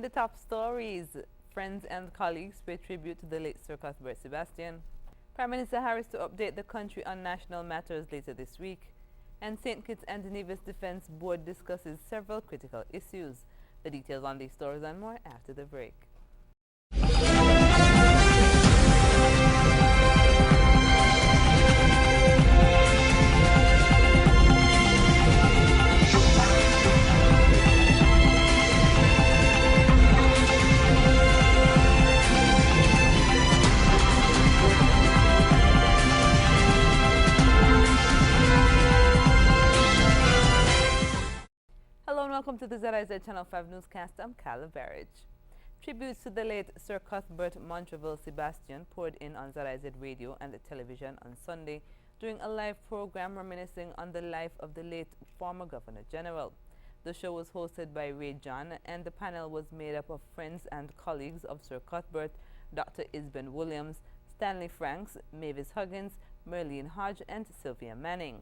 the top stories, friends and colleagues pay tribute to the late Sir Cuthbert Sebastian. Prime Minister Harris to update the country on national matters later this week. And St. Kitts and Nevis Defence Board discusses several critical issues. The details on these stories and more after the break. Hello and welcome to the ZIZ Channel 5 newscast. I'm Carla Barrage. Tributes to the late Sir Cuthbert Montraville Sebastian poured in on ZIZ radio and television on Sunday during a live program reminiscing on the life of the late former Governor General. The show was hosted by Ray John, and the panel was made up of friends and colleagues of Sir Cuthbert, Dr. Isben Williams, Stanley Franks, Mavis Huggins, Merlene Hodge, and Sylvia Manning.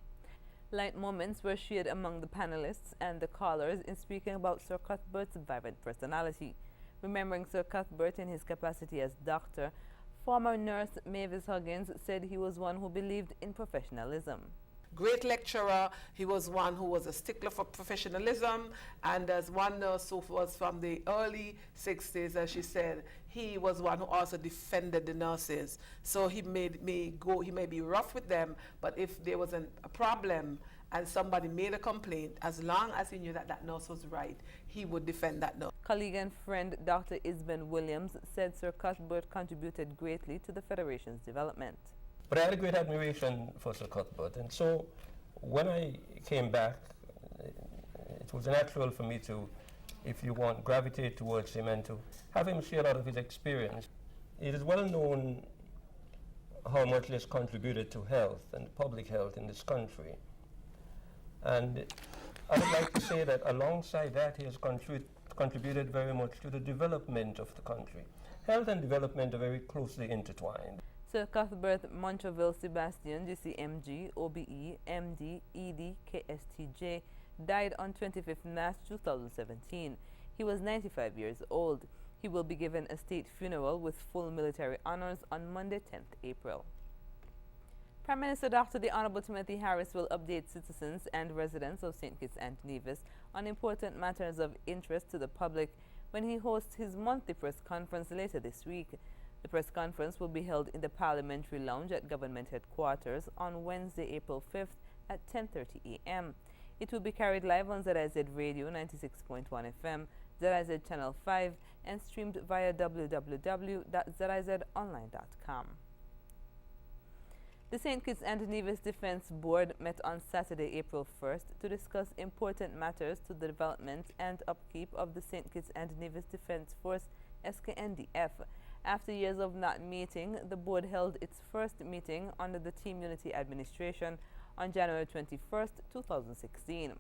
Light moments were shared among the panelists and the callers in speaking about Sir Cuthbert's vibrant personality. Remembering Sir Cuthbert in his capacity as doctor, former nurse Mavis Huggins said he was one who believed in professionalism. Great lecturer. He was one who was a stickler for professionalism, and as one nurse who was from the early 60s, as she said, he was one who also defended the nurses. So he made me go, he may be rough with them, but if there was a problem and somebody made a complaint, as long as he knew that that nurse was right, he would defend that nurse. Colleague and friend Dr. Isben Williams said Sir Cuthbert contributed greatly to the Federation's development. But I had a great admiration for Sir Cuthbert, and so when I came back, it was natural for me to, if you want, gravitate towards him and to have him share a lot of his experience. It is well known how much he has contributed to health and public health in this country. And I would like to say that alongside that, he has contributed very much to the development of the country. Health and development are very closely intertwined. Sir Cuthbert Montraville Sebastian, GCMG, OBE, MD, ED, KSTJ, died on 25th March 2017. He was 95 years old. He will be given a state funeral with full military honors on Monday, 10th April. Prime Minister Dr. The Honorable Timothy Harris will update citizens and residents of St. Kitts and Nevis on important matters of interest to the public when he hosts his monthly press conference later this week. The press conference will be held in the Parliamentary Lounge at Government Headquarters on Wednesday, April 5th at 10:30 a.m. It will be carried live on ZIZ Radio 96.1 FM, ZIZ Channel 5, and streamed via www.zizonline.com. The St. Kitts and Nevis Defence Board met on Saturday, April 1st to discuss important matters to the development and upkeep of the St. Kitts and Nevis Defence Force, SKNDF. After years of not meeting, the board held its first meeting under the Team Unity administration on January 21st, 2016.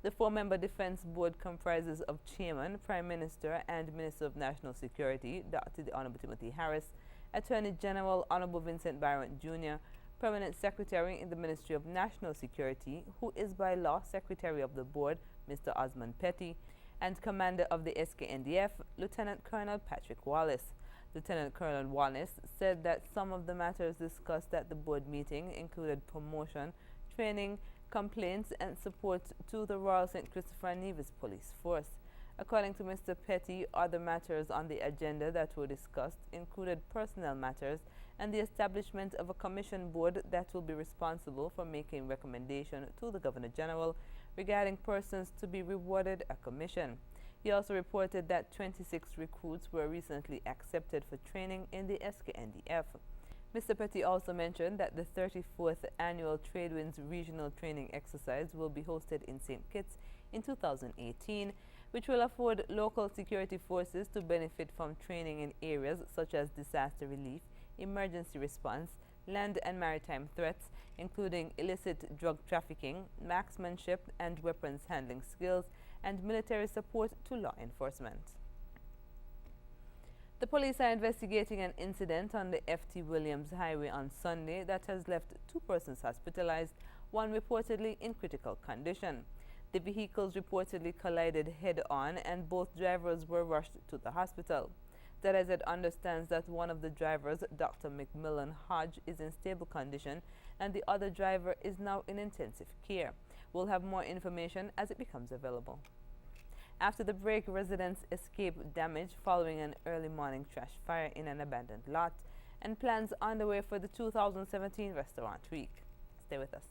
The four-member Defense Board comprises of Chairman, Prime Minister, and Minister of National Security, Dr. The Honorable Timothy Harris, Attorney General Honorable Vincent Byron Jr., Permanent Secretary in the Ministry of National Security, who is by law Secretary of the Board, Mr. Osmond Petty, and Commander of the SKNDF, Lieutenant Colonel Patrick Wallace. Lieutenant Colonel Wallace said that some of the matters discussed at the board meeting included promotion, training, complaints, and support to the Royal St. Christopher and Nevis Police Force. According to Mr. Petty, other matters on the agenda that were discussed included personnel matters and the establishment of a commission board that will be responsible for making recommendation to the Governor General regarding persons to be rewarded a commission. He also reported that 26 recruits were recently accepted for training in the SKNDF. Mr. Petty also mentioned that the 34th Annual Tradewinds Regional Training Exercise will be hosted in St. Kitts in 2018, which will afford local security forces to benefit from training in areas such as disaster relief, emergency response, land and maritime threats, including illicit drug trafficking, marksmanship and weapons handling skills, and military support to law enforcement. The police are investigating an incident on the F.T. Williams Highway on Sunday that has left 2 persons hospitalized, one reportedly in critical condition. The vehicles reportedly collided head-on and both drivers were rushed to the hospital. The Gazette understands that one of the drivers, Dr. McMillan Hodge, is in stable condition and the other driver is now in intensive care. We'll have more information as it becomes available. After the break, residents escaped damage following an early morning trash fire in an abandoned lot, and plans underway for the 2017 Restaurant Week. Stay with us.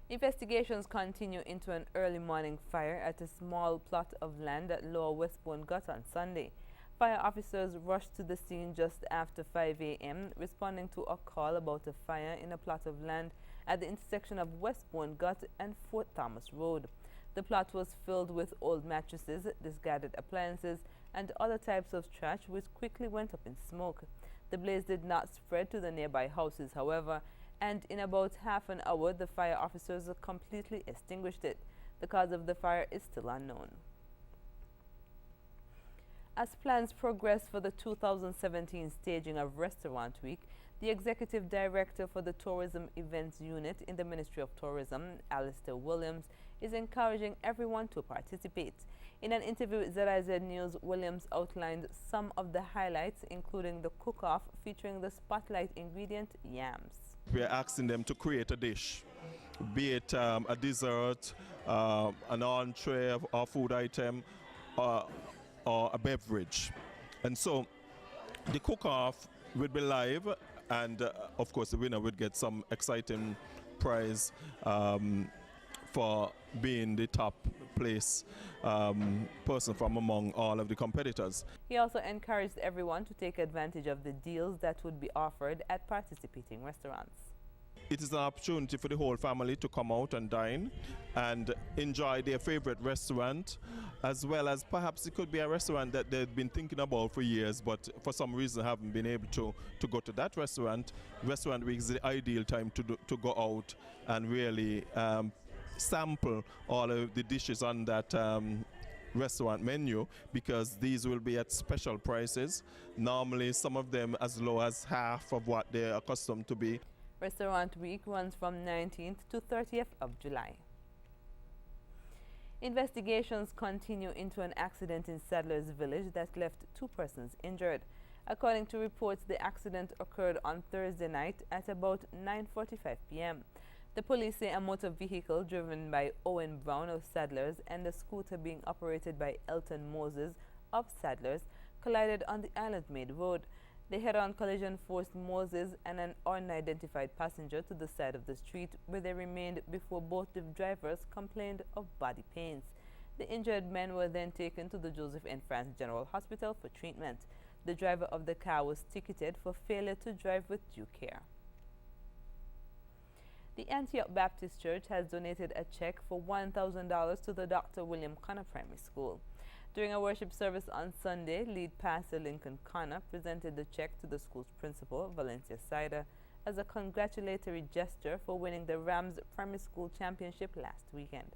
Investigations continue into an early morning fire at a small plot of land at Lower Westbourne Gut on Sunday. Fire officers rushed to the scene just after 5 a.m., responding to a call about a fire in a plot of land at the intersection of Westbourne Gut and Fort Thomas Road. The plot was filled with old mattresses, discarded appliances, and other types of trash, which quickly went up in smoke. The blaze did not spread to the nearby houses, however, and in about half an hour, the fire officers completely extinguished it. The cause of the fire is still unknown. As plans progress for the 2017 staging of Restaurant Week, the Executive Director for the Tourism Events Unit in the Ministry of Tourism, Alistair Williams, is encouraging everyone to participate. In an interview with ZIZ News, Williams outlined some of the highlights, including the cook-off featuring the spotlight ingredient, yams. We are asking them to create a dish, be it a dessert, an entree or food item, or a beverage. And so the cook-off will be live, and of course the winner would get some exciting prize for being the top place person from among all of the competitors. He also encouraged everyone to take advantage of the deals that would be offered at participating restaurants. It is an opportunity for the whole family to come out and dine and enjoy their favorite restaurant, as well as perhaps it could be a restaurant that they've been thinking about for years, but for some reason haven't been able to go to that restaurant. Restaurant Week is the ideal time to go out and really sample all of the dishes on that restaurant menu, because these will be at special prices. Normally some of them as low as half of what they're accustomed to be. Restaurant Week runs from 19th to 30th of July. Investigations continue into an accident in Sadler's Village that left 2 persons injured. According to reports, the accident occurred on Thursday night at about 9:45 p.m. The police say a motor vehicle driven by Owen Brown of Sadler's and a scooter being operated by Elton Moses of Sadler's collided on the Island Maid Road. The head-on collision forced Moses and an unidentified passenger to the side of the street, where they remained before both the drivers complained of body pains. The injured men were then taken to the Joseph N. France General Hospital for treatment. The driver of the car was ticketed for failure to drive with due care. The Antioch Baptist Church has donated a check for $1,000 to the Dr. William Connor Primary School. During a worship service on Sunday, lead pastor Lincoln Connor presented the check to the school's principal, Valencia Sider, as a congratulatory gesture for winning the Rams Primary School Championship last weekend.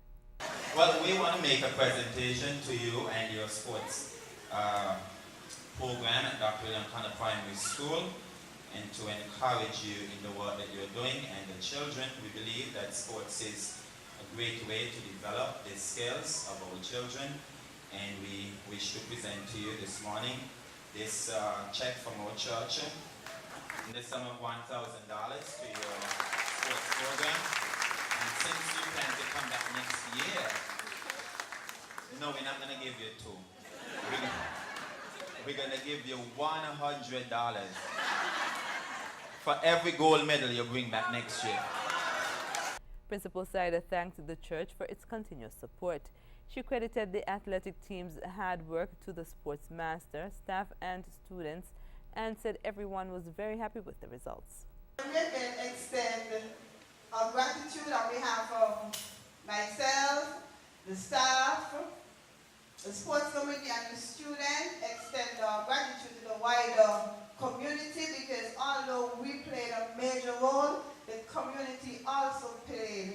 Well, we want to make a presentation to you and your sports program at Dr. William Connor Primary School, and to encourage you in the work that you're doing and the children. We believe that sports is a great way to develop the skills of our children, and we wish to present to you this morning this check from our church in the sum of $1,000 to your sports program. And since you plan to come back next year, no, we're not going to give you 2. We're going to give you $100 for every gold medal you bring back next year. Principal Sider thanked the church for its continuous support. She credited the athletic team's hard work to the sports master, staff, and students, and said everyone was very happy with the results. We can extend our gratitude on behalf of myself, the staff, the sports committee, and the students. Extend our gratitude to the wider community, because although we played a major role, the community also played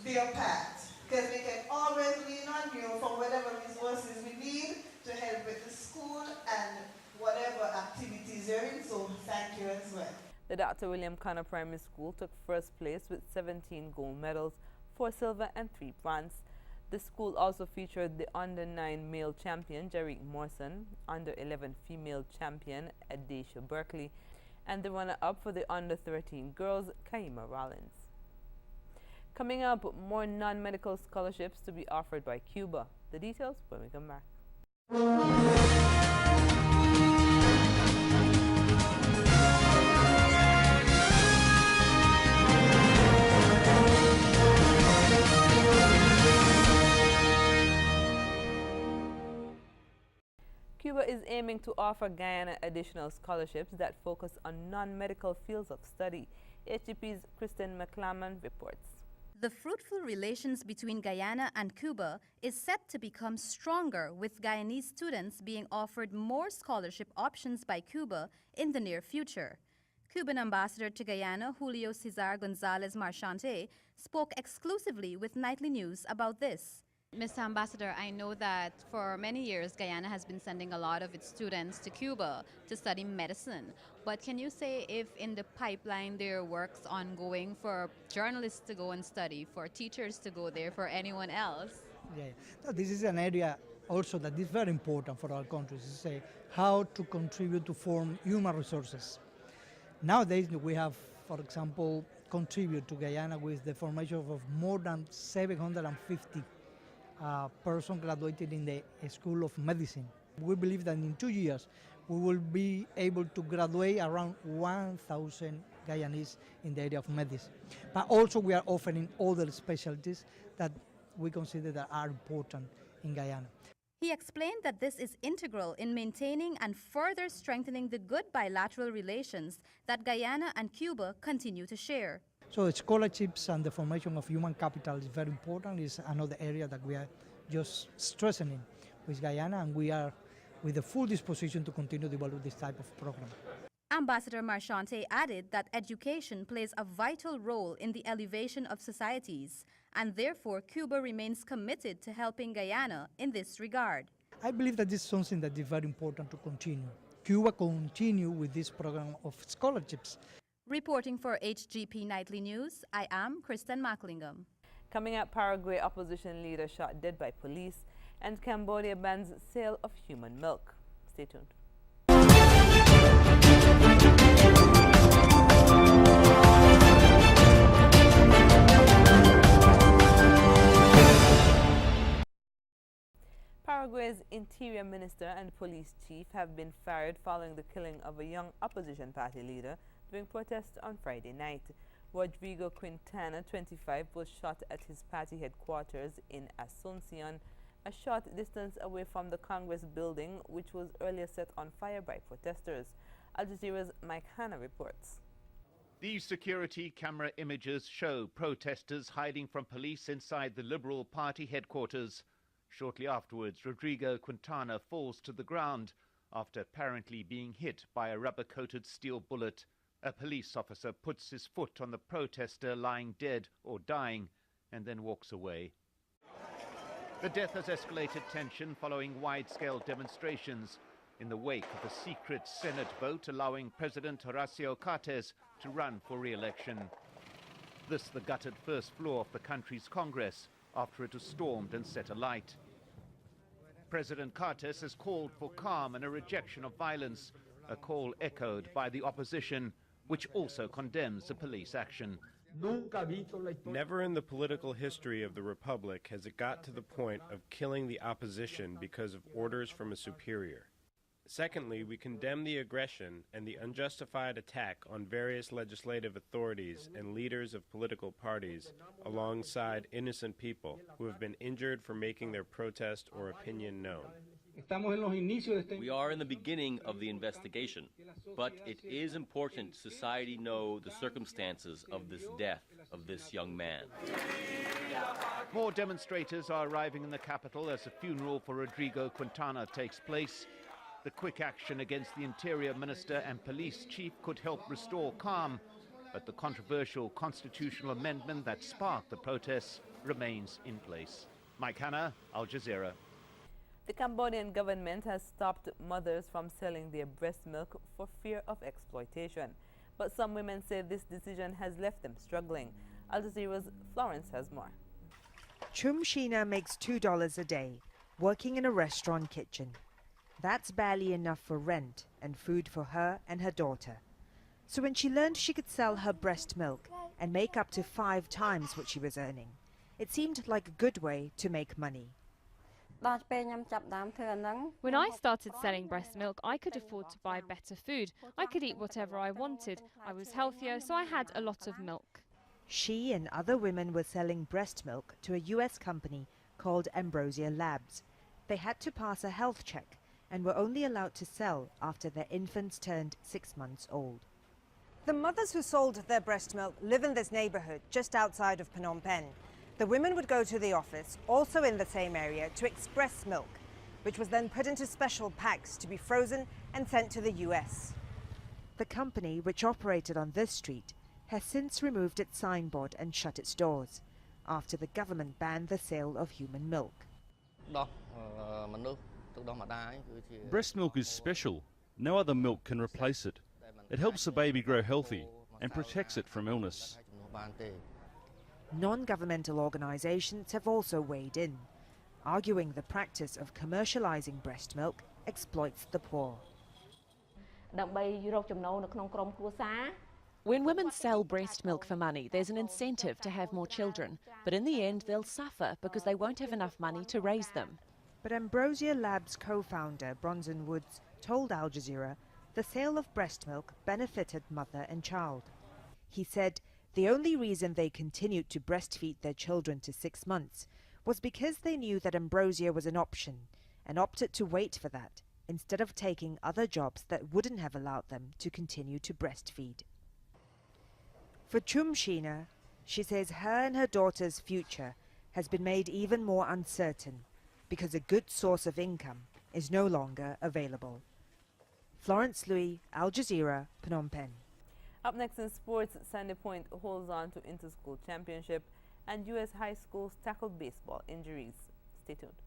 their part. Because we can always lean on you for whatever resources we need to help with the school and whatever activities you're in. So thank you as well. The Dr. William Connor Primary School took first place with 17 gold medals, 4 silver and 3 bronze. The school also featured the under-9 male champion, Jerick Morrison, under-11 female champion, Adesha Berkeley, and the runner-up for the under-13 girls, Kaima Rollins. Coming up, more non-medical scholarships to be offered by Cuba. The details when we come back. Cuba is aiming to offer Guyana additional scholarships that focus on non-medical fields of study. HGP's Kristen McClaman reports. The fruitful relations between Guyana and Cuba is set to become stronger, with Guyanese students being offered more scholarship options by Cuba in the near future. Cuban ambassador to Guyana, Julio Cesar Gonzalez Marchante, spoke exclusively with Nightly News about this. Mr. Ambassador, I know that for many years Guyana has been sending a lot of its students to Cuba to study medicine. But can you say if in the pipeline there are works ongoing for journalists to go and study, for teachers to go there, for anyone else? Yeah, no, this is an area also that is very important for our countries, to say how to contribute to form human resources. Nowadays we have, for example, contribute to Guyana with the formation of more than 750 person graduated in the School of Medicine. We believe that in 2 years we will be able to graduate around 1,000 Guyanese in the area of medicine. But also we are offering other specialties that we consider that are important in Guyana. He explained that this is integral in maintaining and further strengthening the good bilateral relations that Guyana and Cuba continue to share. So scholarships and the formation of human capital is very important. It's another area that we are just stressing with Guyana, and we are with a full disposition to continue to develop this type of program. Ambassador Marchante added that education plays a vital role in the elevation of societies, and therefore Cuba remains committed to helping Guyana in this regard. I believe that this is something that is very important to continue. Cuba continue with this program of scholarships. Reporting for HGP Nightly News, I am Kristen Macklingham. Coming up, Paraguay opposition leader shot dead by police, and Cambodia bans sale of human milk. Stay tuned. Paraguay's interior minister and police chief have been fired following the killing of a young opposition party leader during protests on Friday night. Rodrigo Quintana, 25, was shot at his party headquarters in Asuncion, a short distance away from the Congress building, which was earlier set on fire by protesters. Al Jazeera's Mike Hanna reports. These security camera images show protesters hiding from police inside the Liberal Party headquarters. Shortly afterwards, Rodrigo Quintana falls to the ground after apparently being hit by a rubber-coated steel bullet. A police officer puts his foot on the protester lying dead or dying and then walks away. The death has escalated tension following wide-scale demonstrations in the wake of a secret Senate vote allowing President Horacio Cartes to run for re-election. This the gutted first floor of the country's Congress after it was stormed and set alight. President Cartes has called for calm and a rejection of violence, a call echoed by the opposition, which also condemns the police action. Never in the political history of the Republic has it got to the point of killing the opposition because of orders from a superior. Secondly, we condemn the aggression and the unjustified attack on various legislative authorities and leaders of political parties alongside innocent people who have been injured for making their protest or opinion known. We are in the beginning of the investigation, but it is important society know the circumstances of this death of this young man. More demonstrators are arriving in the capital as a funeral for Rodrigo Quintana takes place. The quick action against the Interior Minister and Police Chief could help restore calm, but the controversial constitutional amendment that sparked the protests remains in place. Mike Hanna, Al Jazeera. The Cambodian government has stopped mothers from selling their breast milk for fear of exploitation. but some women say this decision has left them struggling. Al Jazeera's Florence has more. Chum Sheena makes $2 a day, working in a restaurant kitchen. That's barely enough for rent and food for her and her daughter. So when she learned she could sell her breast milk and make up to 5 times what she was earning, it seemed like a good way to make money. When I started selling breast milk, I could afford to buy better food. I could eat whatever I wanted. I was healthier, so I had a lot of milk. She and other women were selling breast milk to a US company called Ambrosia Labs. They had to pass a health check and were only allowed to sell after their infants turned 6 months old. The mothers who sold their breast milk live in this neighborhood just outside of Phnom Penh. The women would go to the office, also in the same area, to express milk, which was then put into special packs to be frozen and sent to the US. The company, which operated on this street, has since removed its signboard and shut its doors after the government banned the sale of human milk. Breast milk is special. No other milk can replace it. It helps the baby grow healthy and protects it from illness. Non-governmental organizations have also weighed in, arguing the practice of commercializing breast milk exploits the poor. When women sell breast milk for money, there's an incentive to have more children, but in the end they'll suffer because they won't have enough money to raise them. But Ambrosia Labs co-founder Bronson Woods told Al Jazeera the sale of breast milk benefited mother and child. He said the only reason they continued to breastfeed their children to 6 months was because they knew that Ambrosia was an option and opted to wait for that instead of taking other jobs that wouldn't have allowed them to continue to breastfeed. For Chum Sheena, she says her and her daughter's future has been made even more uncertain because a good source of income is no longer available. Florence Louis, Al Jazeera, Phnom Penh. Up next in sports, Sandy Point holds on to inter-school championship and U.S. high schools tackle baseball injuries. Stay tuned.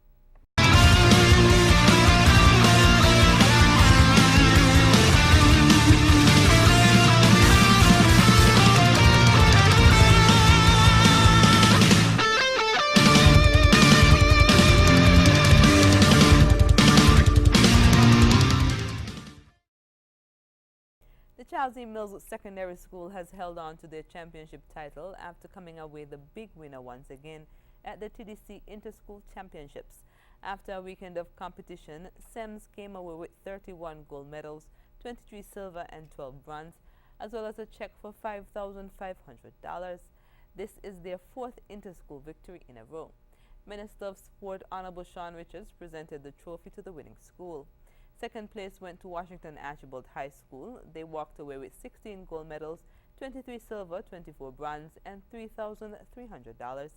The Charles E. Mills Secondary School has held on to their championship title after coming away the big winner once again at the TDC Interschool Championships. After a weekend of competition, SEMS came away with 31 gold medals, 23 silver and 12 bronze, as well as a check for $5,500. This is their 4th interschool victory in a row. Minister of Sport Honorable Sean Richards presented the trophy to the winning school. Second place went to Washington Archibald High School. They walked away with 16 gold medals, 23 silver, 24 bronze, and $3,300.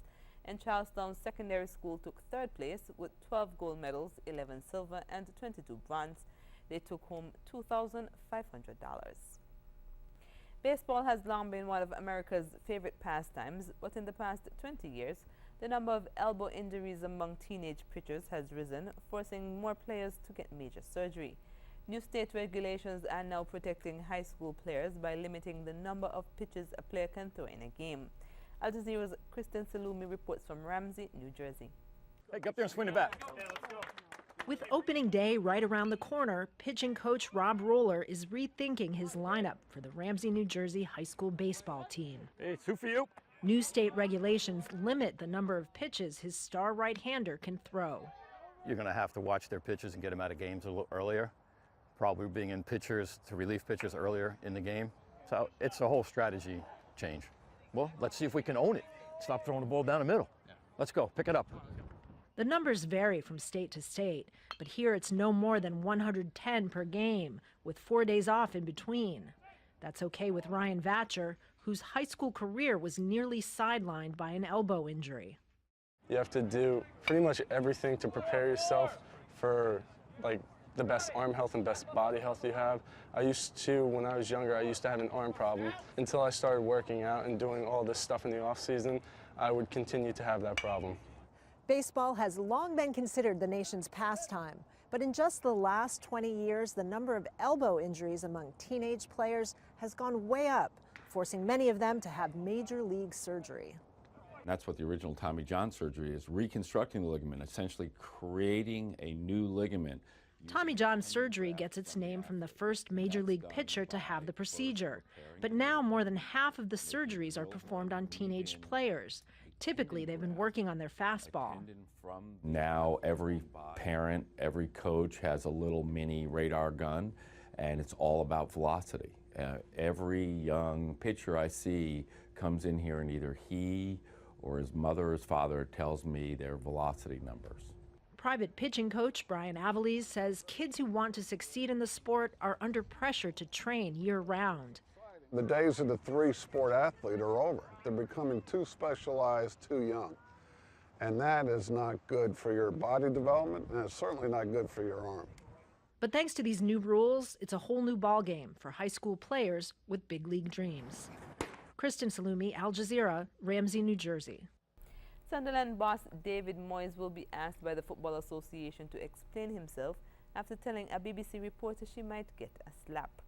And Charlestown Secondary School took 3rd place with 12 gold medals, 11 silver, and 22 bronze. They took home $2,500. Baseball has long been one of America's favorite pastimes, but in the past 20 years, the number of elbow injuries among teenage pitchers has risen, forcing more players to get major surgery. New state regulations are now protecting high school players by limiting the number of pitches a player can throw in a game. Al Jazeera's Kristen Salumi reports from Ramsey, New Jersey. Hey, get up there and swing it back. With opening day right around the corner, pitching coach Rob Roller is rethinking his lineup for the Ramsey, New Jersey high school baseball team. Hey, 2 for you. New state regulations limit the number of pitches his star right-hander can throw. You're going to have to watch their pitches and get them out of games a little earlier, probably bring in pitchers to relief pitchers earlier in the game. So it's a whole strategy change. Well, let's see if we can own it. Stop throwing the ball down the middle. Let's go, pick it up. The numbers vary from state to state, but here it's no more than 110 per game, with 4 days off in between. That's okay with Ryan Vatcher, whose high school career was nearly sidelined by an elbow injury. You have to do pretty much everything to prepare yourself for the best arm health and best body health you have. When I was younger, I used to have an arm problem. Until I started working out and doing all this stuff in the off season, I would continue to have that problem. Baseball has long been considered the nation's pastime, but in just the last 20 years, the number of elbow injuries among teenage players has gone way up, forcing many of them to have major league surgery. That's what the original Tommy John surgery is, reconstructing the ligament, essentially creating a new ligament. Tommy John surgery gets its name from the first major league pitcher to have the procedure. But now more than half of the surgeries are performed on teenage players. Typically, they've been working on their fastball. Now every parent, every coach has a little mini radar gun, and it's all about velocity. Every young pitcher I see comes in here and either he or his mother or his father tells me their velocity numbers. Private pitching coach Brian Avalese says kids who want to succeed in the sport are under pressure to train year-round. The days of the three-sport athlete are over. They're becoming too specialized, too young. And that is not good for your body development, and it's certainly not good for your arm. But thanks to these new rules, it's a whole new ballgame for high school players with big league dreams. Kristen Salumi, Al Jazeera, Ramsey, New Jersey. Sunderland boss David Moyes will be asked by the Football Association to explain himself after telling a BBC reporter she might get a slap.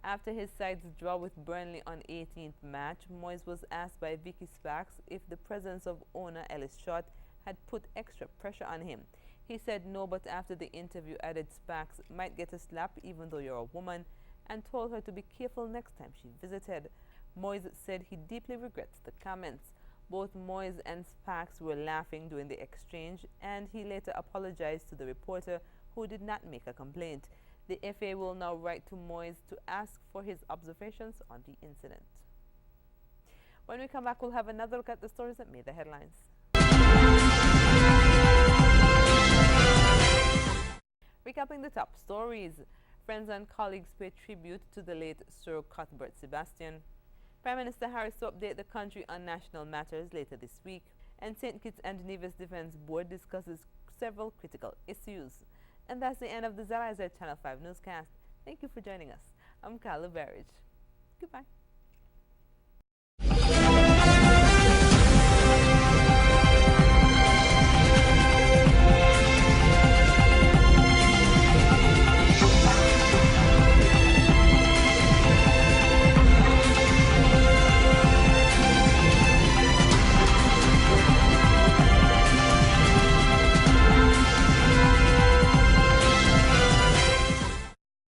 After his side's draw with Burnley on 18th March, Moyes was asked by Vicky Sparks if the presence of owner Ellis Short had put extra pressure on him. He said no, but after the interview added Sparks might get a slap even though you're a woman, and told her to be careful next time she visited. Moyes said he deeply regrets the comments. Both Moyes and Sparks were laughing during the exchange, and he later apologized to the reporter, who did not make a complaint. The FA will now write to Moyes to ask for his observations on the incident. When we come back, we'll have another look at the stories that made the headlines. Recapping the top stories, friends and colleagues pay tribute to the late Sir Cuthbert Sebastian. Prime Minister Harris to update the country on national matters later this week. And St. Kitts and Nevis Defence Board discusses several critical issues. And that's the end of the ZIZ Channel 5 newscast. Thank you for joining us. I'm Carla Barrage. Goodbye.